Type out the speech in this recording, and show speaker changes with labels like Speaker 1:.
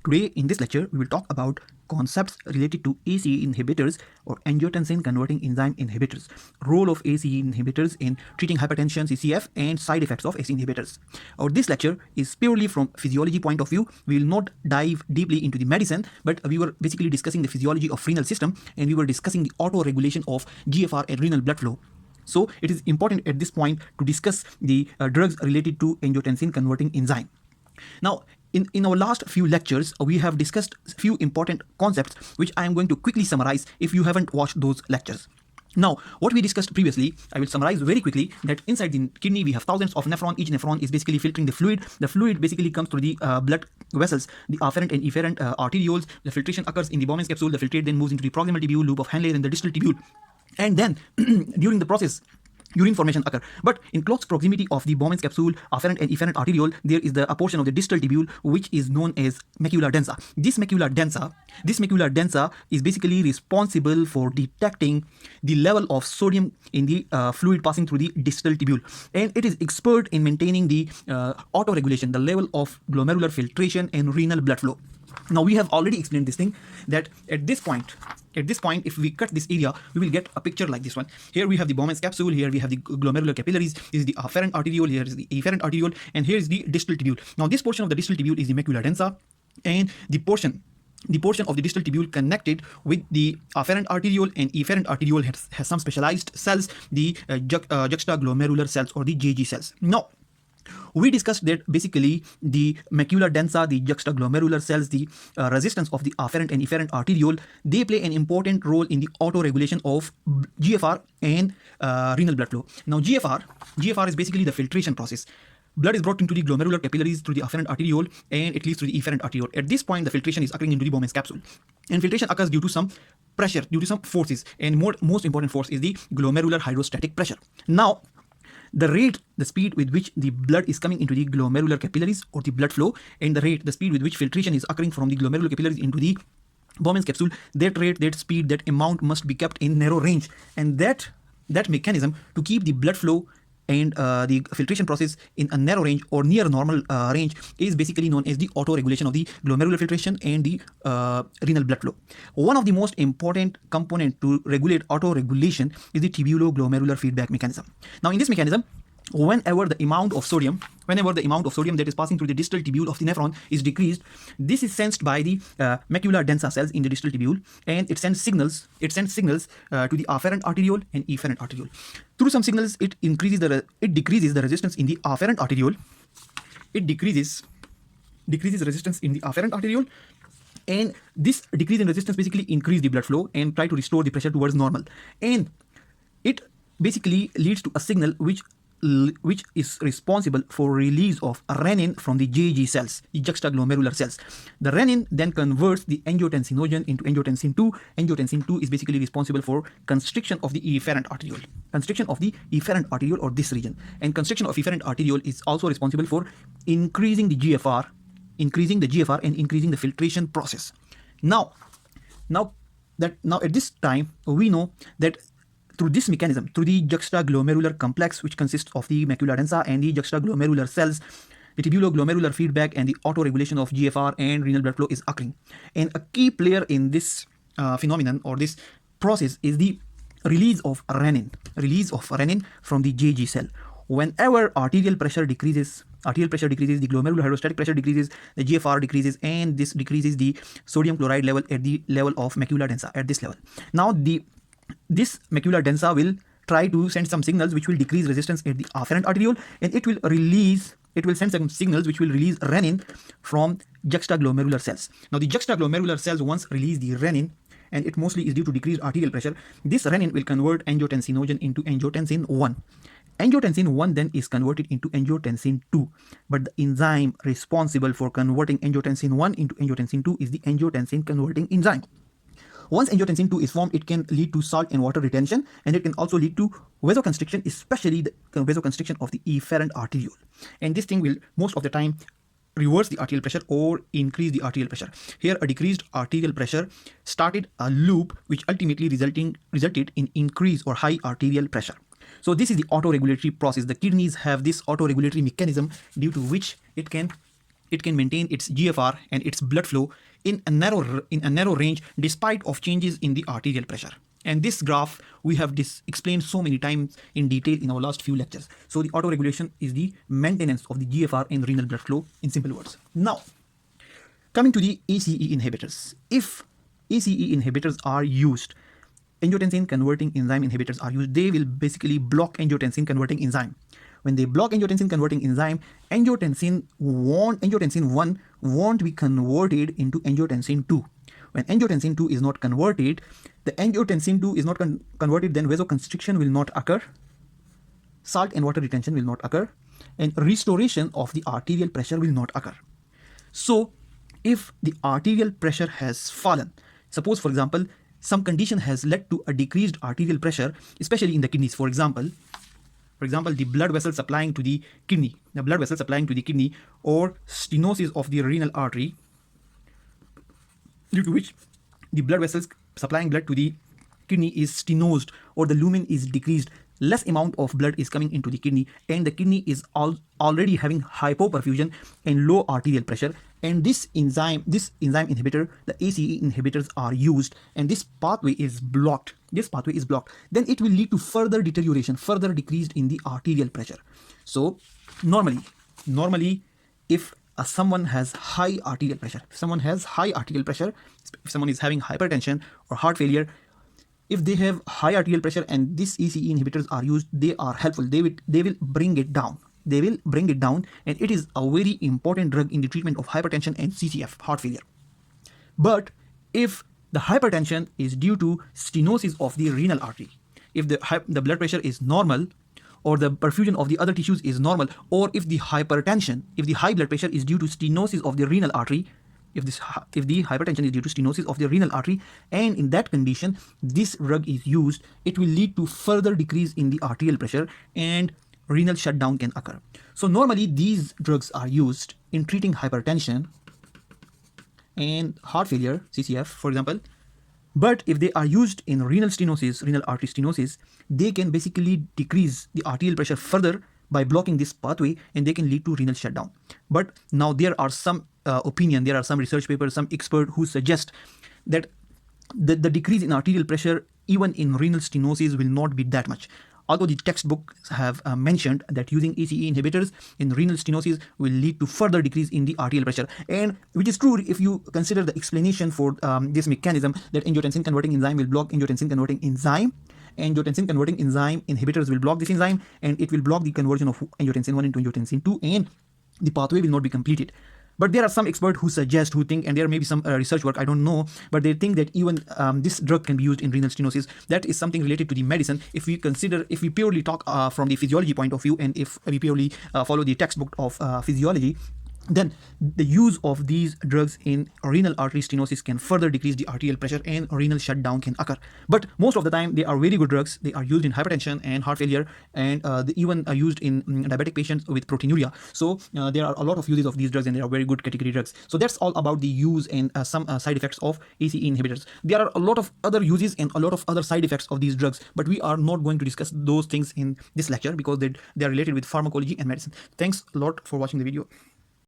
Speaker 1: Today in this lecture we will talk about concepts related to ACE inhibitors or angiotensin converting enzyme inhibitors, role of ACE inhibitors in treating hypertension, CCF, and side effects of ACE inhibitors. This lecture is purely from physiology point of view. We will not dive deeply into the medicine, but we were basically discussing the physiology of renal system, and we were discussing the auto-regulation of GFR and renal blood flow. So it is important at this point to discuss the drugs related to angiotensin converting enzyme. Now, in our last few lectures, we have discussed few important concepts which I am going to quickly summarize if you haven't watched those lectures. Now, what we discussed previously, I will summarize very quickly that inside the kidney we have thousands of nephron. Each nephron is basically filtering the fluid. The fluid basically comes through the blood vessels, the afferent and efferent arterioles. The filtration occurs in the Bowman's capsule. The filtrate then moves into the proximal tubule, loop of Henle, and the distal tubule. And then during the process, urine formation occur. But in close proximity of the Bowman's capsule, afferent and efferent arteriole, there is a portion of the distal tubule which is known as macula densa. This macula densa is basically responsible for detecting the level of sodium in the fluid passing through the distal tubule, and it is expert in maintaining the auto-regulation, the level of glomerular filtration and renal blood flow. Now, we have already explained this thing that at this point, if we cut this area, we will get a picture like this one. Here we have the Bowman's capsule, here we have the glomerular capillaries, this is the afferent arteriole, here is the efferent arteriole, and here is the distal tubule. Now, this portion of the distal tubule is the macula densa, and the portion of the distal tubule connected with the afferent arteriole and efferent arteriole has some specialized cells, the juxtaglomerular cells or the JG cells. Now, we discussed that basically the macula densa, the juxtaglomerular cells, the resistance of the afferent and efferent arteriole, they play an important role in the auto-regulation of GFR and renal blood flow. Now, GFR is basically the filtration process. Blood is brought into the glomerular capillaries through the afferent arteriole, and it leads to the efferent arteriole. At this point, the filtration is occurring into the Bowman's capsule, and filtration occurs due to some pressure, due to some forces, and most important force is the glomerular hydrostatic pressure. Now, the speed with which the blood is coming into the glomerular capillaries or the blood flow, and the speed with which filtration is occurring from the glomerular capillaries into the Bowman's capsule, that speed, that amount must be kept in narrow range, and that mechanism to keep the blood flow and the filtration process in a narrow range or near normal range is basically known as the auto-regulation of the glomerular filtration and the renal blood flow. One of the most important components to regulate auto-regulation is the tubuloglomerular feedback mechanism. Now, in this mechanism, whenever the amount of sodium that is passing through the distal tubule of the nephron is decreased, this is sensed by the macula densa cells in the distal tubule, and it sends signals to the afferent arteriole and efferent arteriole. Through some signals, it decreases the resistance in the afferent arteriole. It decreases resistance in the afferent arteriole, and this decrease in resistance basically increase the blood flow and try to restore the pressure towards normal. And it basically leads to a signal which is responsible for release of renin from the JG cells, the juxtaglomerular cells. The renin then converts the angiotensinogen into angiotensin 2. Angiotensin 2 is basically responsible for constriction of the efferent arteriole. Constriction of the efferent arteriole or this region. And constriction of efferent arteriole is also responsible for increasing the GFR and increasing the filtration process. Now at this time, we know that through this mechanism, through the juxtaglomerular complex, which consists of the macula densa and the juxtaglomerular cells, the tubuloglomerular feedback and the auto-regulation of GFR and renal blood flow is occurring. And a key player in this phenomenon or this process is the release of renin from the JG cell. Whenever arterial pressure decreases, the glomerular hydrostatic pressure decreases, the GFR decreases, and this decreases the sodium chloride level at the level of macula densa at this level. Now, this macula densa will try to send some signals which will decrease resistance at the afferent arteriole, and it will send some signals which will release renin from juxtaglomerular cells. Now, the juxtaglomerular cells once release the renin, and it mostly is due to decreased arterial pressure, this renin will convert angiotensinogen into angiotensin 1. Angiotensin 1 then is converted into angiotensin 2, but the enzyme responsible for converting angiotensin 1 into angiotensin 2 is the angiotensin converting enzyme. Once angiotensin 2 is formed, it can lead to salt and water retention, and it can also lead to vasoconstriction, especially the vasoconstriction of the efferent arteriole. And this thing will most of the time reverse the arterial pressure or increase the arterial pressure. Here, a decreased arterial pressure started a loop which ultimately resulted in increased or high arterial pressure. So this is the autoregulatory process. The kidneys have this autoregulatory mechanism due to which it can it can maintain its GFR and its blood flow in a narrow range despite of changes in the arterial pressure. And this graph we have explained so many times in detail in our last few lectures. So the autoregulation is the maintenance of the GFR and renal blood flow in simple words. Now, coming to the ACE inhibitors. If ACE inhibitors are used, angiotensin converting enzyme inhibitors are used, they will basically block angiotensin converting enzyme. When they block angiotensin converting enzyme, angiotensin 1 won't be converted into angiotensin 2. When angiotensin 2 is not converted, the angiotensin 2 is not converted, then vasoconstriction will not occur, salt and water retention will not occur, and restoration of the arterial pressure will not occur. So, if the arterial pressure has fallen, suppose for example, some condition has led to a decreased arterial pressure, especially in the kidneys. For example, the blood vessel supplying to the kidney, or stenosis of the renal artery, due to which the blood vessels supplying blood to the kidney is stenosed, or the lumen is decreased, less amount of blood is coming into the kidney, and the kidney is already having hypoperfusion and low arterial pressure, and this enzyme inhibitor, the ACE inhibitors are used, and this pathway is blocked, then it will lead to further deterioration, further decreased in the arterial pressure. So normally if someone has high arterial pressure, if someone is having hypertension or heart failure, if they have high arterial pressure and these ACE inhibitors are used, they are helpful. They will bring it down. And it is a very important drug in the treatment of hypertension and CCF, heart failure. But if the hypertension is due to stenosis of the renal artery, if the blood pressure is normal, or the perfusion of the other tissues is normal, or if the high blood pressure is due to stenosis of the renal artery, if the hypertension is due to stenosis of the renal artery, and in that condition this drug is used, it will lead to further decrease in the arterial pressure and renal shutdown can occur. So normally these drugs are used in treating hypertension and heart failure, CCF for example. But if they are used in renal artery stenosis, they can basically decrease the arterial pressure further by blocking this pathway, and they can lead to renal shutdown. But now there are some research papers, some experts who suggest that the decrease in arterial pressure even in renal stenosis will not be that much. Although the textbooks have mentioned that using ACE inhibitors in renal stenosis will lead to further decrease in the arterial pressure, and which is true if you consider the explanation for this mechanism, that angiotensin converting enzyme will block angiotensin converting enzyme. Angiotensin converting enzyme inhibitors will block this enzyme, and it will block the conversion of angiotensin 1 into angiotensin 2, and the pathway will not be completed. But there are some experts who think, and there may be some research work, I don't know, but they think that even this drug can be used in renal stenosis. That is something related to the medicine. If we purely talk from the physiology point of view, and if we purely follow the textbook of physiology, then the use of these drugs in renal artery stenosis can further decrease the arterial pressure and renal shutdown can occur. But most of the time they are very good drugs. They are used in hypertension and heart failure, and they even are used in diabetic patients with proteinuria. So there are a lot of uses of these drugs, and they are very good category drugs. So that's all about the use and some side effects of ACE inhibitors. There are a lot of other uses and a lot of other side effects of these drugs, but we are not going to discuss those things in this lecture because they are related with pharmacology and medicine. Thanks a lot for watching the video.